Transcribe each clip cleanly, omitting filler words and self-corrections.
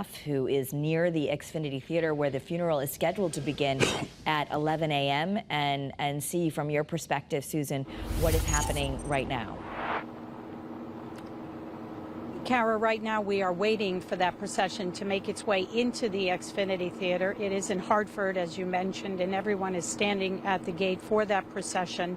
staff who is near the Xfinity Theater where the funeral is scheduled to begin at 11 a.m. and see from your perspective, Susan, what is happening right now. Kara, right now we are waiting for that procession to make its way into the Xfinity Theater. It is in Hartford, as you mentioned, and everyone is standing at the gate for that procession.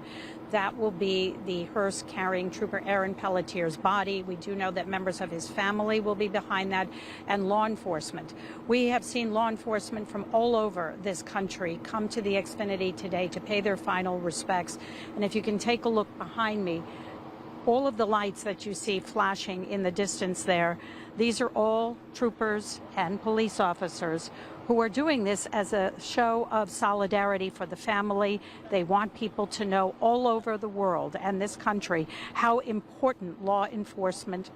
That will be the hearse carrying Trooper Aaron Pelletier's body. We do know that members of his family will be behind that, and law enforcement. We have seen law enforcement from all over this country come to the Xfinity today to pay their final respects. And if you can take a look behind me, all of the lights that you see flashing in the distance there, these are all troopers and police officers who are doing this as a show of solidarity for the family. They want people to know all over the world and this country how important law enforcement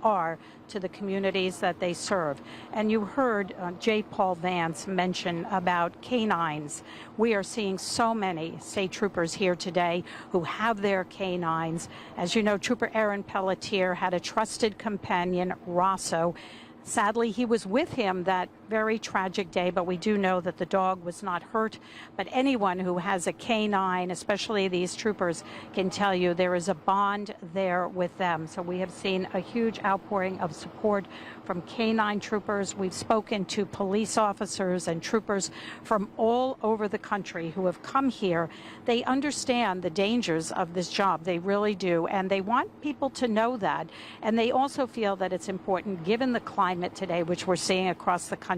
are to the communities that they serve. And you heard J. Paul Vance mention about canines. We are seeing so many state troopers here today who have their canines. As you know, Trooper Aaron Pelletier had a trusted companion, Rosso. Sadly, he was with him that very tragic day, but we do know that the dog was not hurt. But anyone who has a canine, especially these troopers, can tell you there is a bond there with them. So we have seen a huge outpouring of support from canine troopers. We've spoken to police officers and troopers from all over the country who have come here. They understand the dangers of this job. They really do. And they want people to know that. And they also feel that it's important, given the climate today, which we're seeing across the country,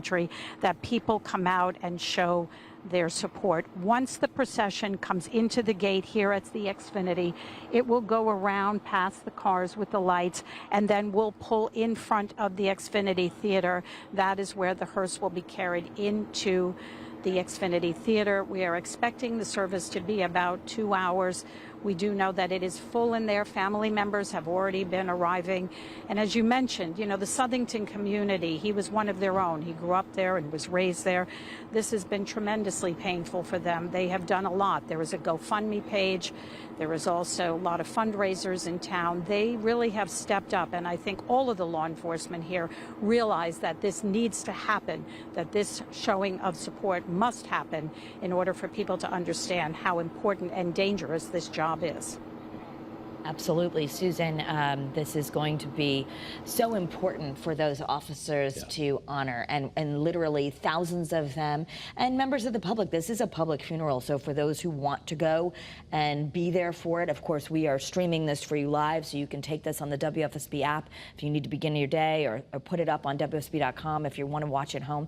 that people come out and show their support. Once the procession comes into the gate here at the Xfinity, it will go around past the cars with the lights, and then we'll pull in front of the Xfinity Theater. That is where the hearse will be carried into the Xfinity Theater. We are expecting the service to be about 2 hours. We do know that it is full in there. Family members have already been arriving. And as you mentioned, you know, the Southington community, he was one of their own. He grew up there and was raised there. This has been tremendously painful for them. They have done a lot. There is a GoFundMe page. There is also a lot of fundraisers in town. They really have stepped up, and I think all of the law enforcement here realize that this needs to happen, that this showing of support must happen in order for people to understand how important and dangerous this job is. Absolutely, Susan. This is going to be so important for those officers to honor, and literally thousands of them and members of the public. This is a public funeral, so for those who want to go and be there for it, of course, we are streaming this for you live, so you can take this on the WFSB app if you need to begin your day, or put it up on WFSB.com if you want to watch it home.